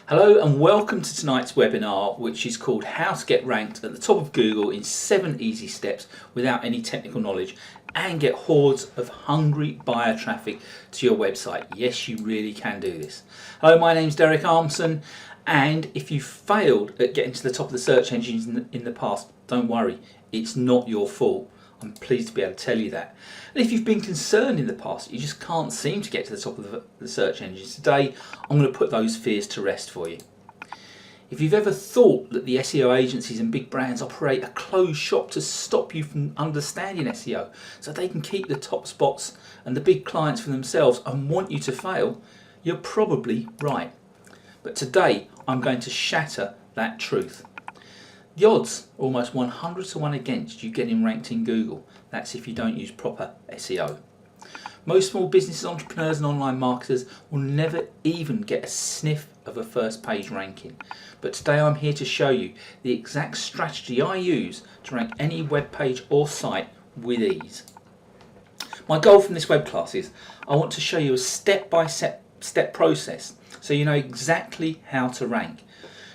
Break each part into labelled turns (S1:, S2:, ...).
S1: Hello and welcome to tonight's webinar, which is called How to Get Ranked at the Top of Google in 7 Easy Steps Without Any Technical Knowledge and Get Hordes of Hungry Buyer Traffic to your website. Yes, you really can do this. Hello, my name's Derek Armson, and if you failed at getting to the top of the search engines in the past, don't worry, it's not your fault. I'm pleased to be able to tell you that. And if you've been concerned in the past, you just can't seem to get to the top of the search engines, today I'm going to put those fears to rest for you. If you've ever thought that the SEO agencies and big brands operate a closed shop to stop you from understanding SEO so they can keep the top spots and the big clients for themselves and want you to fail, you're probably right. But today I'm going to shatter that truth. The odds are almost 100 to 1 against you getting ranked in Google. That's if you don't use proper SEO. Most small businesses, entrepreneurs and online marketers will never even get a sniff of a first page ranking. But today I'm here to show you the exact strategy I use to rank any web page or site with ease. My goal from this web class is I want to show you a step-by-step process so you know exactly how to rank.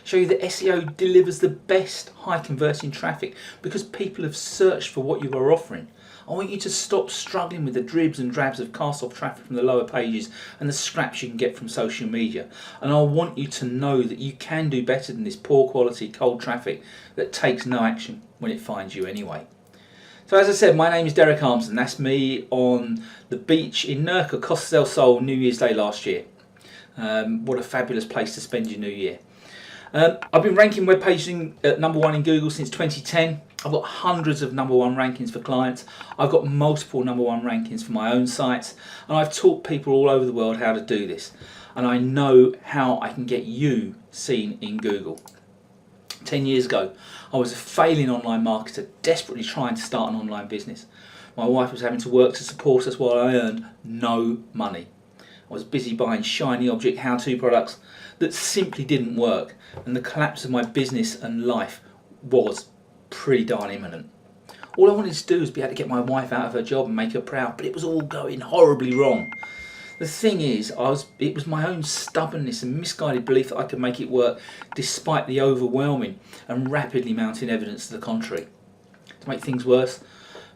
S1: Show you that SEO delivers the best high converting traffic because people have searched for what you are offering. I want you to stop struggling with the dribs and drabs of cast off traffic from the lower pages and the scraps you can get from social media. And I want you to know that you can do better than this poor quality cold traffic that takes no action when it finds you anyway. So as I said, my name is Derek Armson. That's me on the beach in Nurka, Costa del Sol, New Year's Day last year. What a fabulous place to spend your new year. I've been ranking web pages at #1 in Google since 2010. I've got hundreds of #1 rankings for clients. I've got multiple #1 rankings for my own sites, and I've taught people all over the world how to do this. And I know how I can get you seen in Google. 10 years ago, I was a failing online marketer, desperately trying to start an online business. My wife was having to work to support us while I earned no money. I was busy buying shiny object how-to products that simply didn't work, and the collapse of my business and life was pretty darn imminent. All I wanted to do was be able to get my wife out of her job and make her proud, but it was all going horribly wrong. The thing is, it was my own stubbornness and misguided belief that I could make it work despite the overwhelming and rapidly mounting evidence to the contrary. To make things worse,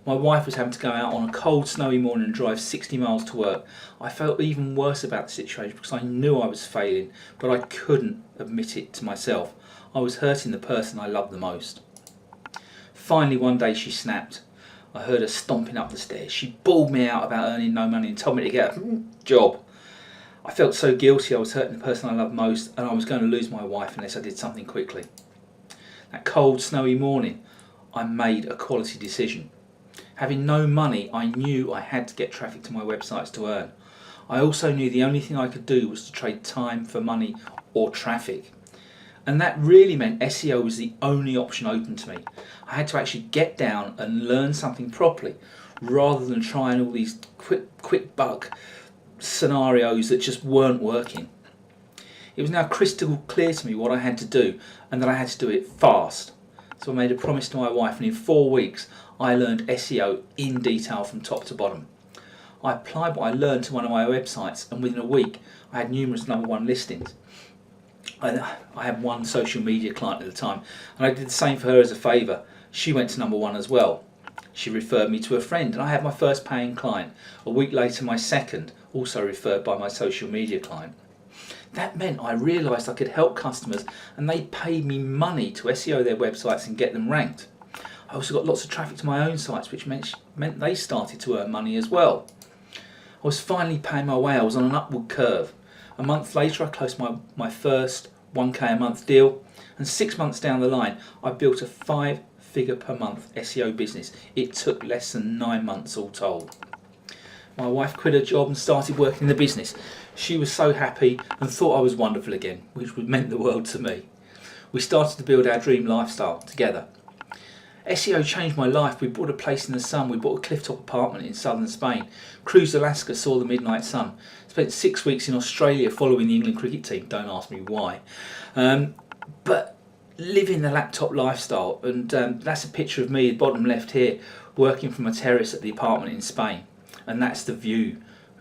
S1: my wife was having to go out on a cold, snowy morning and drive 60 miles to work. I felt even worse about the situation because I knew I was failing, but I couldn't admit it to myself. I was hurting the person I loved the most. Finally, one day she snapped. I heard her stomping up the stairs. She bawled me out about earning no money and told me to get a job. I felt so guilty. I was hurting the person I loved most, and I was going to lose my wife unless I did something quickly. That cold, snowy morning, I made a quality decision. Having no money, I knew I had to get traffic to my websites to earn. I also knew the only thing I could do was to trade time for money or traffic. And that really meant SEO was the only option open to me. I had to actually get down and learn something properly rather than trying all these quick buck scenarios that just weren't working. It was now crystal clear to me what I had to do and that I had to do it fast. So I made a promise to my wife, and in 4 weeks I learned SEO in detail from top to bottom. I applied what I learned to one of my websites, and within a week I had numerous #1 listings. I had one social media client at the time, and I did the same for her as a favour. She went to #1 as well. She referred me to a friend, and I had my first paying client. A week later, my second, also referred by my social media client. That meant I realised I could help customers, and they paid me money to SEO their websites and get them ranked. I also got lots of traffic to my own sites, which meant they started to earn money as well. I was finally paying my way. I was on an upward curve. A month later, I closed my first 1k a month deal, and 6 months down the line, I built a 5-figure per month SEO business. It took less than 9 months all told. My wife quit her job and started working in the business. She was so happy and thought I was wonderful again, which meant the world to me. We started to build our dream lifestyle together. SEO changed my life. We bought a place in the sun. We bought a clifftop apartment in southern Spain. Cruised Alaska, saw the midnight sun. Spent 6 weeks in Australia following the England cricket team. Don't ask me why. But living the laptop lifestyle, and that's a picture of me, bottom left here, working from a terrace at the apartment in Spain. And that's the view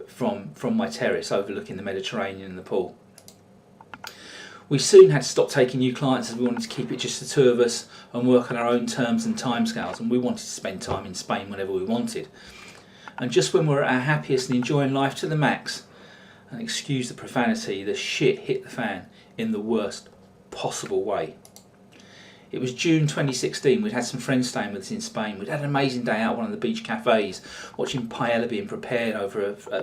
S1: from my terrace overlooking the Mediterranean and the pool. We soon had to stop taking new clients as we wanted to keep it just the two of us and work on our own terms and timescales, and we wanted to spend time in Spain whenever we wanted. And just when we were at our happiest and enjoying life to the max, and excuse the profanity, the shit hit the fan in the worst possible way. It was June 2016, we'd had some friends staying with us in Spain. We'd had an amazing day out at one of the beach cafes, watching paella being prepared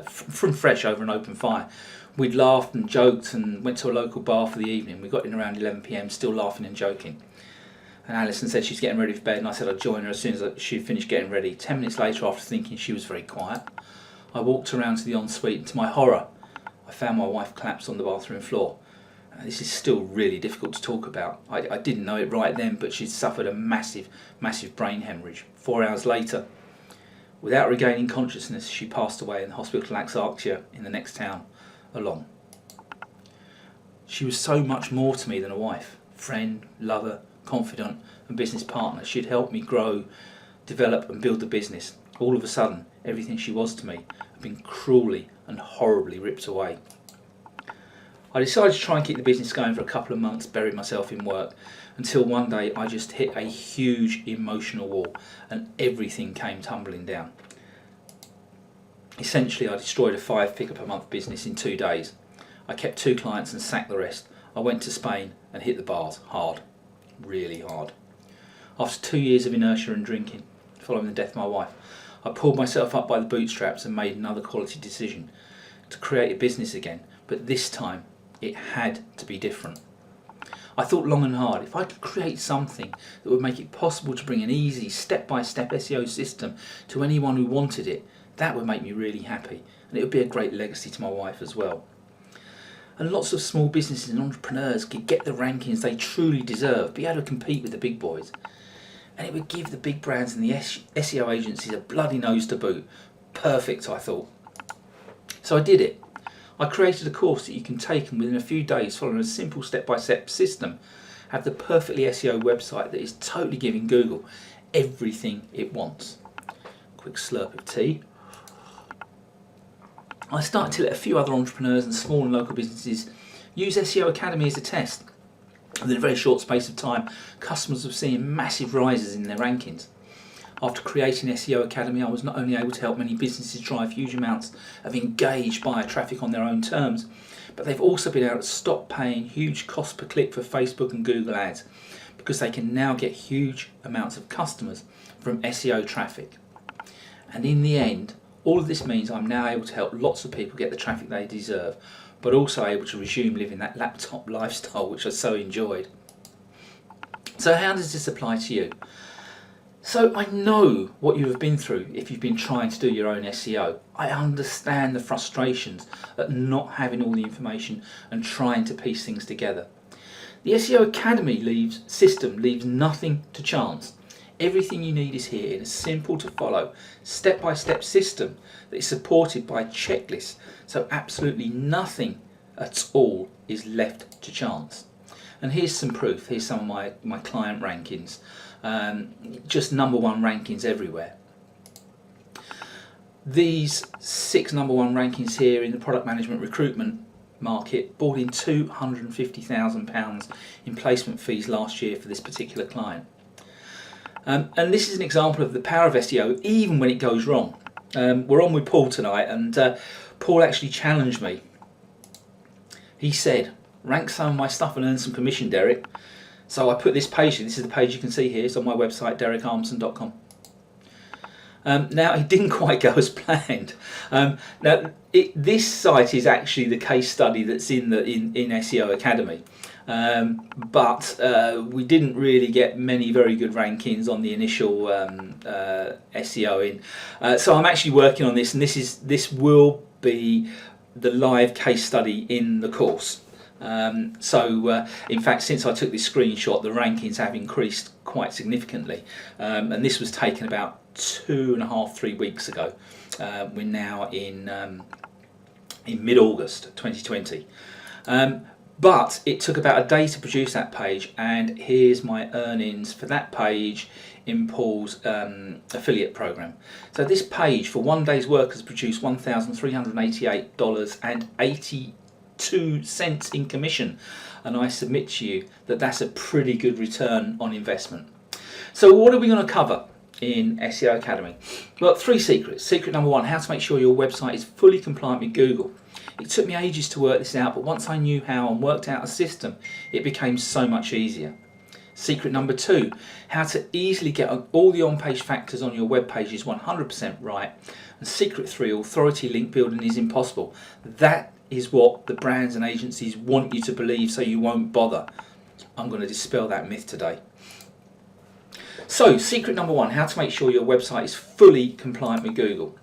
S1: from fresh over an open fire. We'd laughed and joked and went to a local bar for the evening. We got in around 11 PM, still laughing and joking. And Alison said she's getting ready for bed, and I said I'd join her as soon as she'd finished getting ready. 10 minutes later, after thinking she was very quiet, I walked around to the ensuite, and to my horror, I found my wife collapsed on the bathroom floor. This is still really difficult to talk about. I didn't know it right then, but she'd suffered a massive brain hemorrhage. 4 hours later, without regaining consciousness, she passed away in the hospital in Axarquia in the next town along. She was so much more to me than a wife, friend, lover, confidant and business partner. She'd helped me grow, develop and build the business. All of a sudden, everything she was to me had been cruelly and horribly ripped away. I decided to try and keep the business going for a couple of months, buried myself in work, until one day I just hit a huge emotional wall and everything came tumbling down. Essentially, I destroyed a 5-figure per month business in 2 days. I kept 2 clients and sacked the rest. I went to Spain and hit the bars hard, really hard. After 2 years of inertia and drinking, following the death of my wife, I pulled myself up by the bootstraps and made another quality decision to create a business again, but this time it had to be different. I thought long and hard. If I could create something that would make it possible to bring an easy step-by-step SEO system to anyone who wanted it, that would make me really happy, and it would be a great legacy to my wife as well. And lots of small businesses and entrepreneurs could get the rankings they truly deserve, be able to compete with the big boys. And it would give the big brands and the SEO agencies a bloody nose to boot. Perfect, I thought. So I did it. I created a course that you can take and within a few days, following a simple step-by-step system, have the perfectly SEO website that is totally giving Google everything it wants. Quick slurp of tea. I started to let a few other entrepreneurs and small and local businesses use SEO Academy as a test. Within a very short space of time, customers were seeing massive rises in their rankings. After creating SEO Academy, I was not only able to help many businesses drive huge amounts of engaged buyer traffic on their own terms, but they've also been able to stop paying huge cost per click for Facebook and Google ads, because they can now get huge amounts of customers from SEO traffic. And in the end, all of this means I'm now able to help lots of people get the traffic they deserve, but also able to resume living that laptop lifestyle which I so enjoyed. So how does this apply to you? So I know what you have been through if you've been trying to do your own SEO. I understand the frustrations at not having all the information and trying to piece things together. The SEO Academy system leaves nothing to chance. Everything you need is here in a simple to follow, step-by-step system that is supported by checklists, so absolutely nothing at all is left to chance. And here's some proof. Here's some of my client rankings. Just #1 rankings everywhere. These 6 #1 rankings here in the product management recruitment market brought in £250,000 in placement fees last year for this particular client. And this is an example of the power of SEO even when it goes wrong. We're on with Paul tonight, and Paul actually challenged me. He said, rank some of my stuff and earn some commission, Derek. So I put this page here. This is the page you can see here. It's on my website, derekarmson.com. Now, it didn't quite go as planned. This site is actually the case study that's in SEO Academy. But we didn't really get many very good rankings on the initial SEO in. So I'm actually working on this, and this will be the live case study in the course. In fact, since I took this screenshot, the rankings have increased quite significantly, and this was taken about 2.5-3 weeks ago. We're now in mid-August 2020. But it took about a day to produce that page, and here's my earnings for that page in Paul's affiliate program. So this page for 1 day's work has produced $1,388.80 2 cents in commission, and I submit to you that that's a pretty good return on investment. So what are we going to cover in SEO Academy? Well, 3 secrets. Secret number 1, how to make sure your website is fully compliant with Google. It took me ages to work this out, but once I knew how and worked out a system, it became so much easier. Secret number 2, how to easily get all the on-page factors on your web pages 100% right. And secret 3, authority link building is impossible. That is what the brands and agencies want you to believe, so you won't bother. I'm going to dispel that myth today. So, secret number 1, how to make sure your website is fully compliant with Google.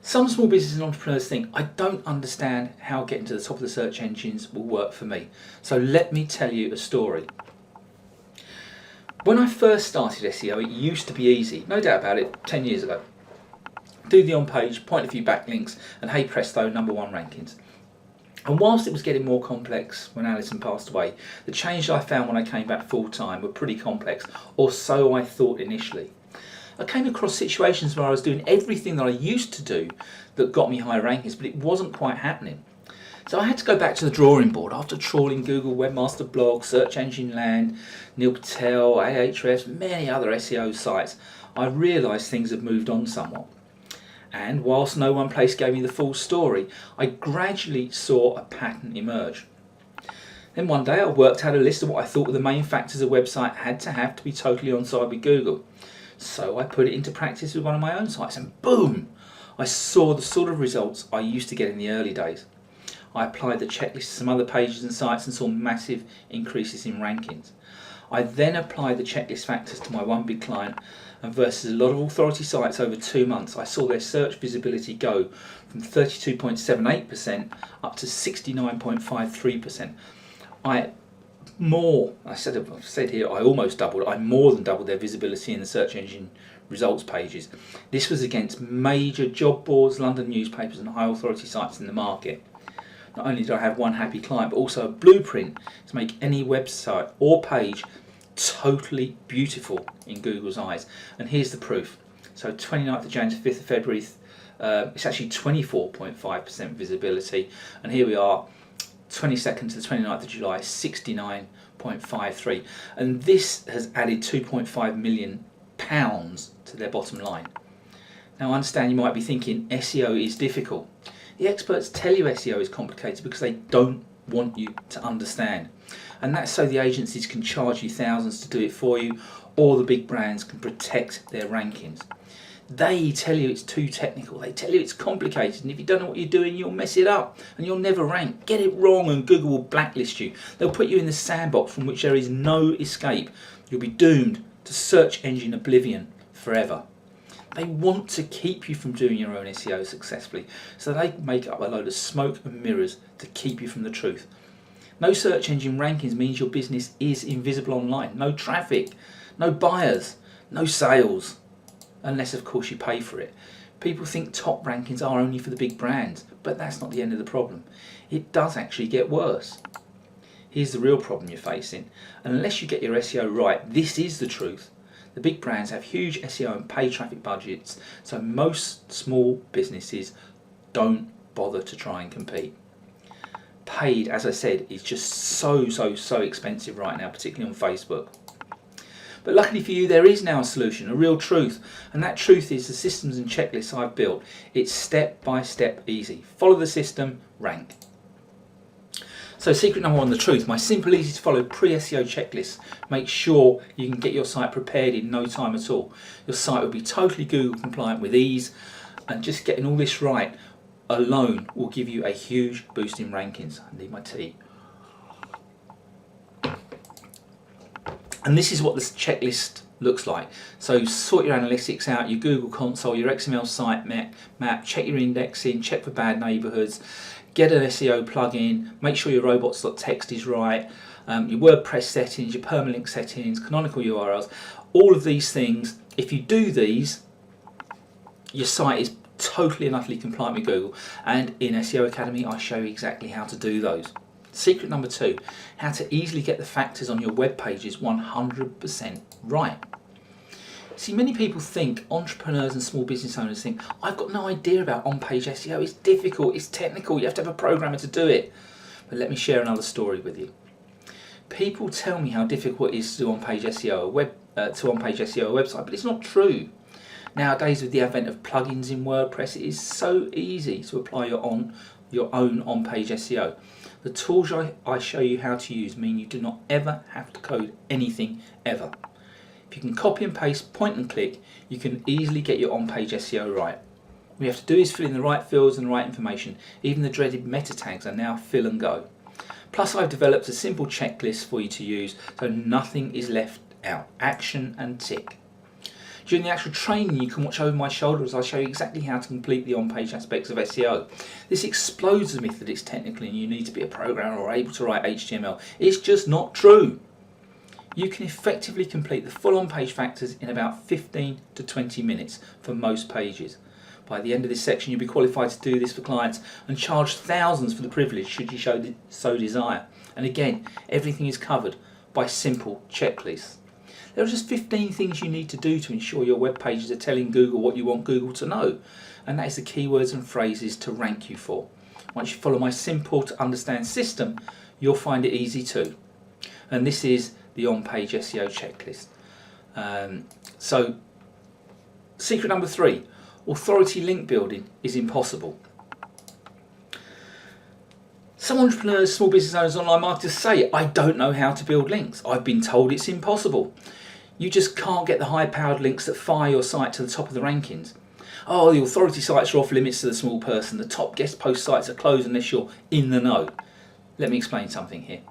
S1: Some small businesses and entrepreneurs think, I don't understand how getting to the top of the search engines will work for me. So let me tell you a story. When I first started SEO, it used to be easy, no doubt about it, 10 years ago. Do the on-page, point a few backlinks, and hey presto, number 1 rankings. And whilst it was getting more complex when Alison passed away, the change I found when I came back full-time were pretty complex, or so I thought initially. I came across situations where I was doing everything that I used to do that got me high rankings, but it wasn't quite happening. So I had to go back to the drawing board after trawling Google Webmaster Blog, Search Engine Land, Neil Patel, Ahrefs, many other SEO sites. I realised things had moved on somewhat. And whilst no one place gave me the full story, I gradually saw a pattern emerge. Then one day I worked out a list of what I thought were the main factors a website had to have to be totally on side with Google. So I put it into practice with one of my own sites, and boom! I saw the sort of results I used to get in the early days. I applied the checklist to some other pages and sites and saw massive increases in rankings. I then applied the checklist factors to my one big client, and versus a lot of authority sites over 2 months, I saw their search visibility go from 32.78% up to 69.53%. I said here I almost doubled. I more than doubled their visibility in the search engine results pages. This was against major job boards, London newspapers, and high authority sites in the market. Not only did I have one happy client, but also a blueprint to make any website or page totally beautiful in Google's eyes. And here's the proof. So 29th of January to 5th of February, it's actually 24.5% visibility. And here we are, 22nd to the 29th of July, 69.53. And this has added £2.5 million to their bottom line. Now I understand you might be thinking SEO is difficult. The experts tell you SEO is complicated because they don't want you to understand. And that's so the agencies can charge you thousands to do it for you, or the big brands can protect their rankings. They tell you it's too technical, they tell you it's complicated, and if you don't know what you're doing, you'll mess it up and you'll never rank. Get it wrong and Google will blacklist you. They'll put you in the sandbox from which there is no escape. You'll be doomed to search engine oblivion forever. They want to keep you from doing your own SEO successfully, so they make up a load of smoke and mirrors to keep you from the truth. No search engine rankings means your business is invisible online. No traffic, no buyers, no sales, unless of course you pay for it. People think top rankings are only for the big brands, but that's not the end of the problem. It does actually get worse. Here's the real problem you're facing. Unless you get your SEO right, this is the truth. The big brands have huge SEO and paid traffic budgets, so most small businesses don't bother to try and compete. Paid, as I said, is just so expensive right now, particularly on Facebook. But luckily for you, there is now a solution, a real truth, and that truth is the systems and checklists I've built. It's step by step easy. Follow the system, rank. So secret number 1, the truth. My simple, easy to follow pre-SEO checklist. Make sure you can get your site prepared in no time at all. Your site will be totally Google compliant with ease, and just getting all this right alone will give you a huge boost in rankings. I need my tea. And this is what this checklist looks like. So sort your analytics out, your Google console, your XML site map, check your indexing, check for bad neighborhoods, get an SEO plugin, make sure your robots.txt is right, your WordPress settings, your permalink settings, canonical URLs, all of these things. If you do these, your site is totally and utterly compliant with Google, and in SEO Academy I show you exactly how to do those. Secret number 2, how to easily get the factors on your web pages 100% right. See, many people think, entrepreneurs and small business owners think, I've got no idea about on-page SEO, it's difficult, it's technical, you have to have a programmer to do it. But let me share another story with you. People tell me how difficult it is to do on-page SEO, on-page SEO a website, but it's not true. Nowadays, with the advent of plugins in WordPress, it is so easy to apply your own on-page SEO. The tools I show you how to use mean you do not ever have to code anything ever. If you can copy and paste, point and click, you can easily get your on-page SEO right. What you have to do is fill in the right fields and the right information. Even the dreaded meta tags are now fill and go. Plus, I've developed a simple checklist for you to use so nothing is left out. Action and tick. During the actual training, you can watch over my shoulder as I show you exactly how to complete the on-page aspects of SEO. This explodes the myth that it's technical and you need to be a programmer or able to write HTML. It's just not true. You can effectively complete the full on-page factors in about 15 to 20 minutes for most pages. By the end of this section, you'll be qualified to do this for clients and charge thousands for the privilege should you so desire. And again, everything is covered by simple checklists. There are just 15 things you need to do to ensure your web pages are telling Google what you want Google to know, and that is the keywords and phrases to rank you for. Once you follow my simple to understand system, you'll find it easy too. And this is the on-page SEO checklist. So, secret number 3, authority link building is impossible. Some entrepreneurs, small business owners, online marketers say, I don't know how to build links. I've been told it's impossible. You just can't get the high-powered links that fire your site to the top of the rankings. Oh, the authority sites are off limits to the small person. The top guest post sites are closed unless you're in the know. Let me explain something here.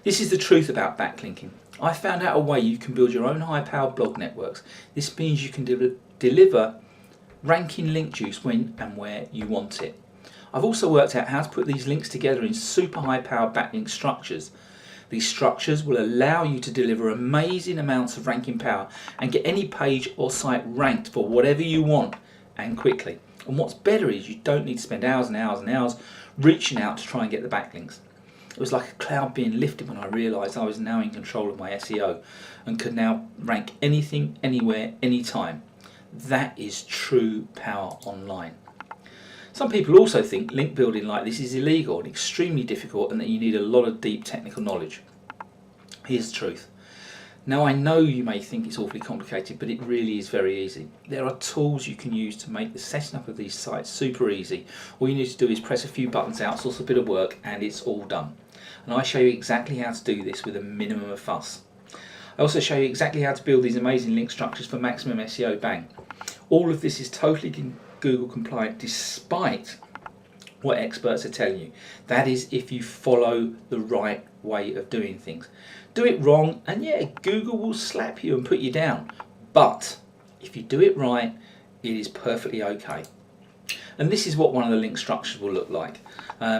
S1: This is the truth about backlinking. I found out a way you can build your own high-powered blog networks. This means you can deliver ranking link juice when and where you want it. I've also worked out how to put these links together in super high-powered backlink structures. These structures will allow you to deliver amazing amounts of ranking power and get any page or site ranked for whatever you want and quickly. And what's better is you don't need to spend hours and hours and hours reaching out to try and get the backlinks. It was like a cloud being lifted when I realised I was now in control of my SEO and could now rank anything, anywhere, anytime. That is true power online. Some people also think link building like this is illegal and extremely difficult and that you need a lot of deep technical knowledge. Here's the truth. Now I know you may think it's awfully complicated, but it really is very easy. There are tools you can use to make the setting up of these sites super easy. All you need to do is press a few buttons, outsource a bit of work, and it's all done. And I show you exactly how to do this with a minimum of fuss. I also show you exactly how to build these amazing link structures for maximum SEO bang. All of this is totally Google compliant despite what experts are telling you. That is if you follow the right way of doing things. Do it wrong and yeah, Google will slap you and put you down. But if you do it right, it is perfectly okay. And this is what one of the link structures will look like.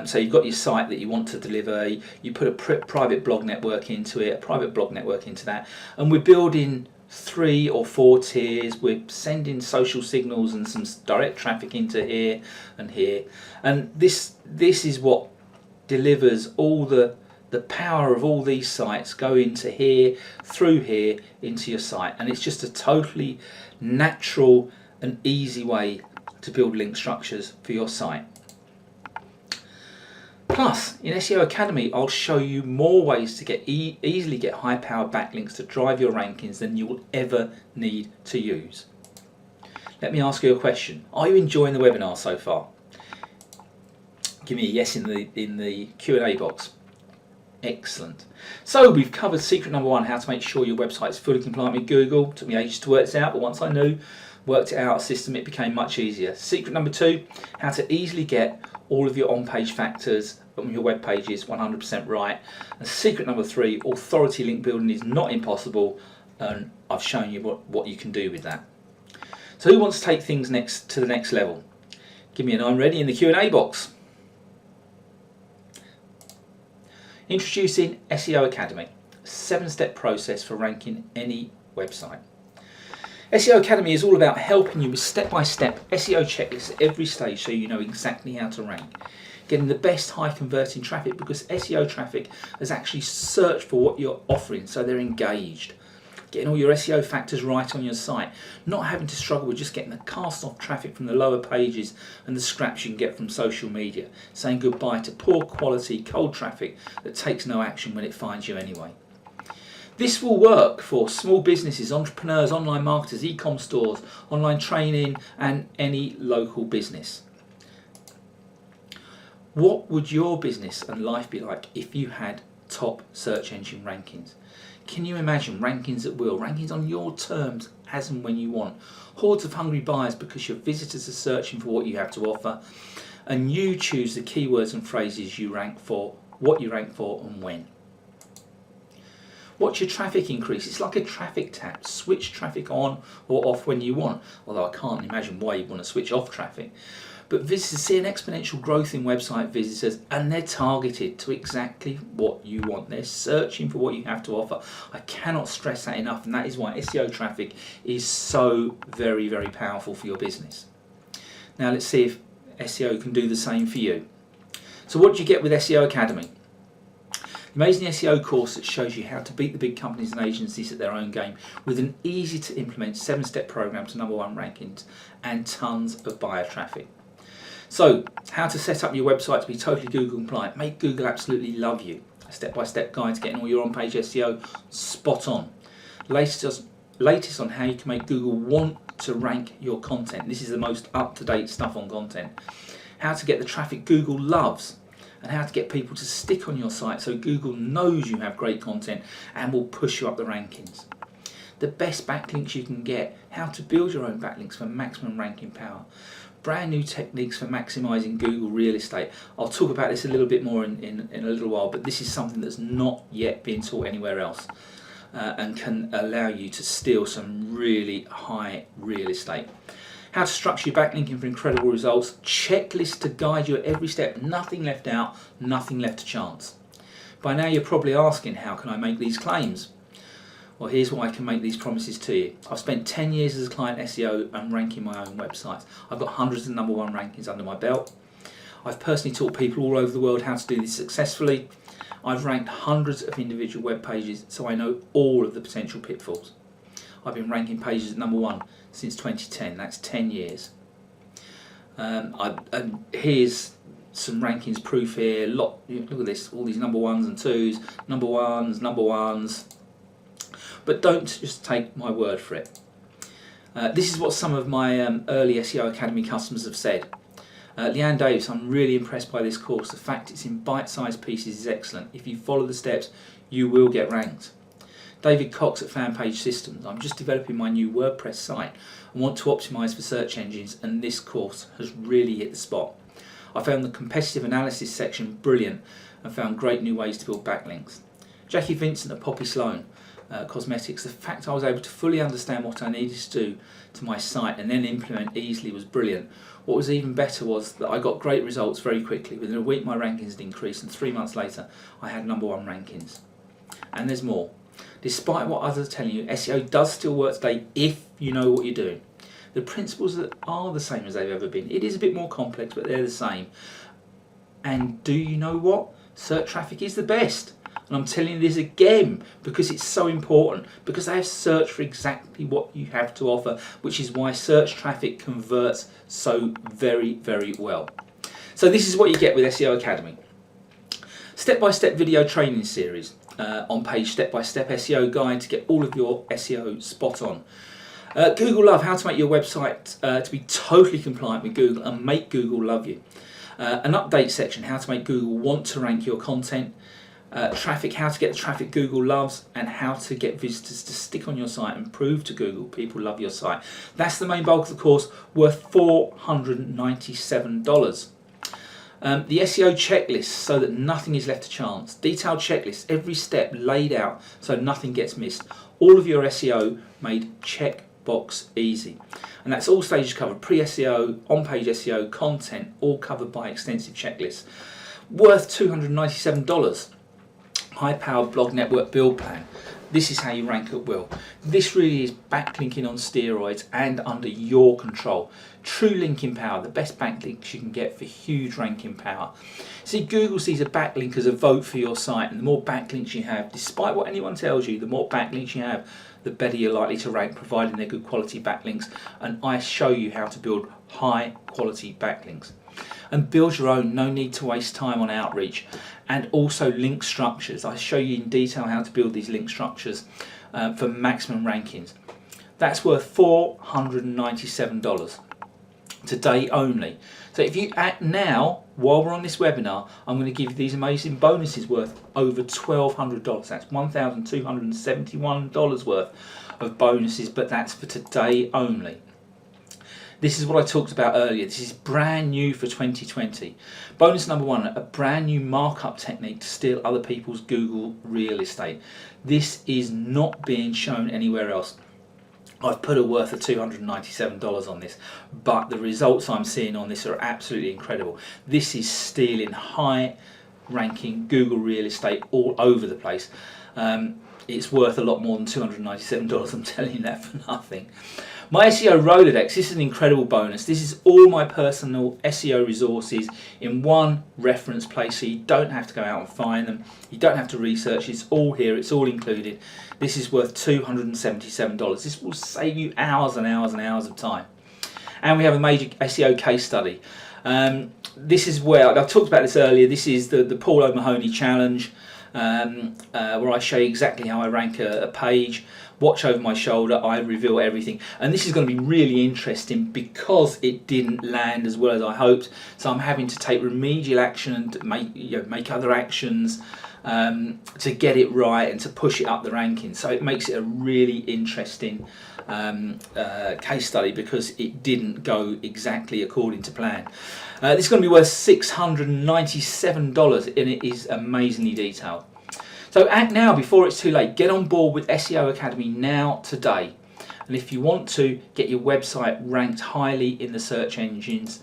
S1: So you've got your site that you want to deliver, you put a private blog network into it, a private blog network into that, and we're building 3 or 4 tiers. We're sending social signals and some direct traffic into here and here, and this is what delivers all the power of all these sites go into here, through here, into your site. And it's just a totally natural and easy way to build link structures for your site. Plus, in SEO Academy, I'll show you more ways to easily get high-powered backlinks to drive your rankings than you will ever need to use. Let me ask you a question. Are you enjoying the webinar so far? Give me a yes in the Q&A box. Excellent. So we've covered secret number 1, how to make sure your website is fully compliant with Google. It took me ages to work this out, but once I worked it out a system, it became much easier. Secret number 2, how to easily get all of your on-page factors on your web pages 100% right. And secret number 3, authority link building is not impossible, and I've shown you what you can do with that. So who wants to take things to the next level? Give me an I'm ready in the Q&A box. Introducing SEO Academy, a 7-step process for ranking any website. SEO Academy is all about helping you with step-by-step SEO checklists at every stage so you know exactly how to rank. Getting the best high converting traffic because SEO traffic has actually searched for what you're offering, so they're engaged. getting all your SEO factors right on your site, not having to struggle with just getting the cast off traffic from the lower pages and the scraps you can get from social media, saying goodbye to poor quality cold traffic that takes no action when it finds you anyway. This will work for small businesses, entrepreneurs, online marketers, e-com stores, online training and any local business. What would your business and life be like if you had top search engine rankings? Can you imagine rankings at will, rankings on your terms as and when you want, hordes of hungry buyers because your visitors are searching for what you have to offer, and you choose the keywords and phrases you rank for, what you rank for and when. Watch your traffic increase. It's like a traffic tap. Switch traffic on or off when you want, although I can't imagine why you'd want to switch off traffic. But visitors see an exponential growth in website visitors, and they're targeted to exactly what you want. They're searching for what you have to offer. I cannot stress that enough, and that is why SEO traffic is so very, very powerful for your business. Now let's see if SEO can do the same for you. So what do you get with SEO Academy? Amazing SEO course that shows you how to beat the big companies and agencies at their own game with an easy to implement 7-step program to #1 rankings and tons of buyer traffic. So, how to set up your website to be totally Google compliant, make Google absolutely love you. A step-by-step guide to getting all your on-page SEO spot on. Latest on how you can make Google want to rank your content. This is the most up-to-date stuff on content. How to get the traffic Google loves, and how to get people to stick on your site so Google knows you have great content and will push you up the rankings. The best backlinks you can get, how to build your own backlinks for maximum ranking power. Brand new techniques for maximising Google real estate. I'll talk about this a little bit more in a little while, but this is something that's not yet been taught anywhere else and can allow you to steal some really high real estate. How to structure your backlinking for incredible results. Checklist to guide you at every step. Nothing left out, nothing left to chance. By now you're probably asking, how can I make these claims? Well, here's why I can make these promises to you. I've spent 10 years as a client SEO and ranking my own websites. I've got hundreds of #1 rankings under my belt. I've personally taught people all over the world how to do this successfully. I've ranked hundreds of individual web pages, so I know all of the potential pitfalls. I've been ranking pages at #1 since 2010, that's 10 years. And here's some rankings proof here. Look at this, all these #1s and 2s, #1s. But don't just take my word for it. This is what some of my early SEO Academy customers have said. Leanne Davis, I'm really impressed by this course. The fact it's in bite-sized pieces is excellent. If you follow the steps, you will get ranked. David Cox at Fanpage Systems, I'm just developing my new WordPress site and want to optimise for search engines, and this course has really hit the spot. I found the competitive analysis section brilliant and found great new ways to build backlinks. Jackie Vincent at Poppy Sloan Cosmetics, the fact I was able to fully understand what I needed to do to my site and then implement easily was brilliant. What was even better was that I got great results very quickly. Within a week my rankings had increased, and 3 months later I had #1 rankings. And there's more. Despite what others are telling you, SEO does still work today if you know what you're doing. The principles are the same as they've ever been. It is a bit more complex, but they're the same. And do you know what? Search traffic is the best. And I'm telling you this again because it's so important, because they have searched for exactly what you have to offer, which is why search traffic converts so very, very well. So this is what you get with SEO Academy. Step-by-step video training series, on-page step-by-step SEO guide to get all of your SEO spot on. Google Love, how to make your website to be totally compliant with Google and make Google love you. An update section, how to make Google want to rank your content. Traffic, how to get the traffic Google loves, and how to get visitors to stick on your site and prove to Google people love your site. That's the main bulk of the course, worth $497. The SEO checklist, so that nothing is left to chance. Detailed checklist, every step laid out so nothing gets missed. All of your SEO made checkbox easy. And that's all stages covered, pre-SEO, on-page SEO, content, all covered by extensive checklists. Worth $297. High-powered blog network build plan. This is how you rank at will. This really is backlinking on steroids and under your control. True linking power, the best backlinks you can get for huge ranking power. See, Google sees a backlink as a vote for your site, and the more backlinks you have, despite what anyone tells you, the more backlinks you have, the better you're likely to rank, providing they're good quality backlinks. And I show you how to build high quality backlinks. And build your own, no need to waste time on outreach. And also link structures. I show you in detail how to build these link structures for maximum rankings. That's worth $497 today only. So if you act now, while we're on this webinar, I'm going to give you these amazing bonuses worth over $1,200. That's $1,271 worth of bonuses, but that's for today only. This is what I talked about earlier. This is brand new for 2020. Bonus number 1, a brand new markup technique to steal other people's Google real estate. This is not being shown anywhere else. I've put a worth of $297 on this, but the results I'm seeing on this are absolutely incredible. This is stealing high ranking Google real estate all over the place. It's worth a lot more than $297, I'm telling you that for nothing. My SEO Rolodex, this is an incredible bonus. This is all my personal SEO resources in one reference place, so you don't have to go out and find them. You don't have to research, it's all here, it's all included. This is worth $277. This will save you hours and hours and hours of time. And we have a major SEO case study. This is where, I've talked about this earlier, this is the Paul O'Mahony challenge, where I show you exactly how I rank a page. Watch over my shoulder, I reveal everything. And this is going to be really interesting because it didn't land as well as I hoped. So I'm having to take remedial action and make other actions to get it right and to push it up the rankings. So it makes it a really interesting case study because it didn't go exactly according to plan. This is going to be worth $697 and it is amazingly detailed. So act now before it's too late. Get on board with SEO Academy now, today. And if you want to get your website ranked highly in the search engines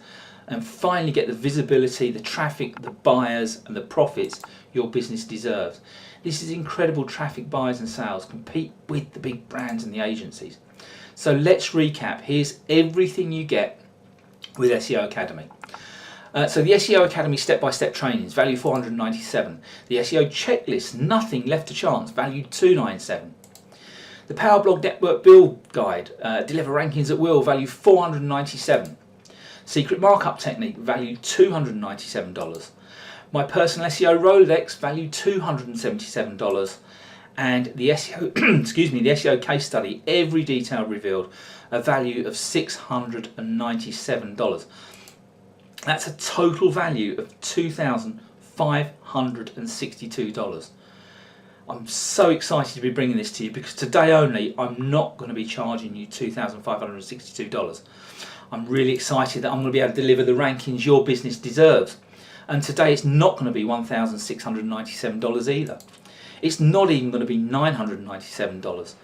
S1: and finally get the visibility, the traffic, the buyers and the profits your business deserves. This is incredible traffic, buyers and sales. Compete with the big brands and the agencies. So let's recap. Here's everything you get with SEO Academy. So the SEO Academy step-by-step trainings, value $497. The SEO checklist, nothing left to chance, value $297. The Power Blog Network Build Guide, deliver rankings at will, value $497. Secret Markup Technique, value $297. My Personal SEO Rolodex, value $277. And the SEO, excuse me, the SEO case study, every detail revealed, a value of $697. That's a total value of $2,562. I'm so excited to be bringing this to you because today only I'm not going to be charging you $2,562. I'm really excited that I'm going to be able to deliver the rankings your business deserves. And today it's not going to be $1,697 either. It's not even going to be $997.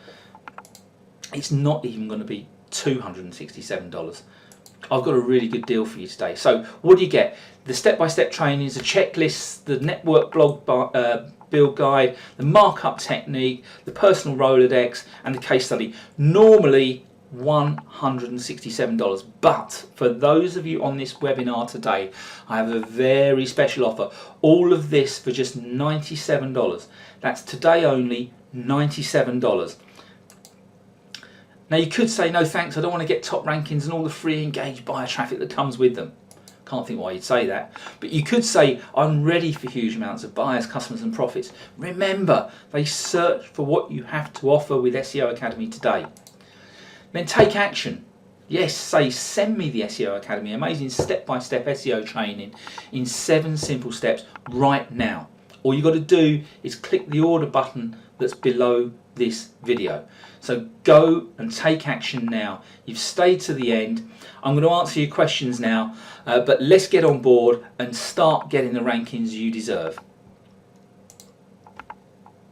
S1: It's not even going to be $267. I've got a really good deal for you today. So what do you get? The step-by-step trainings, the checklists, the network blog build guide, the markup technique, the personal Rolodex and the case study. Normally $167, but for those of you on this webinar today, I have a very special offer. All of this for just $97. That's today only, $97. Now you could say, no thanks, I don't want to get top rankings and all the free engaged buyer traffic that comes with them. Can't think why you'd say that. But you could say, I'm ready for huge amounts of buyers, customers and profits. Remember, they search for what you have to offer with SEO Academy today. Then take action. Yes, say, send me the SEO Academy, amazing step-by-step SEO training in 7 simple steps right now. All you've got to do is click the order button that's below this video. So go and take action now. You've stayed to the end. I'm going to answer your questions now, but let's get on board and start getting the rankings you deserve.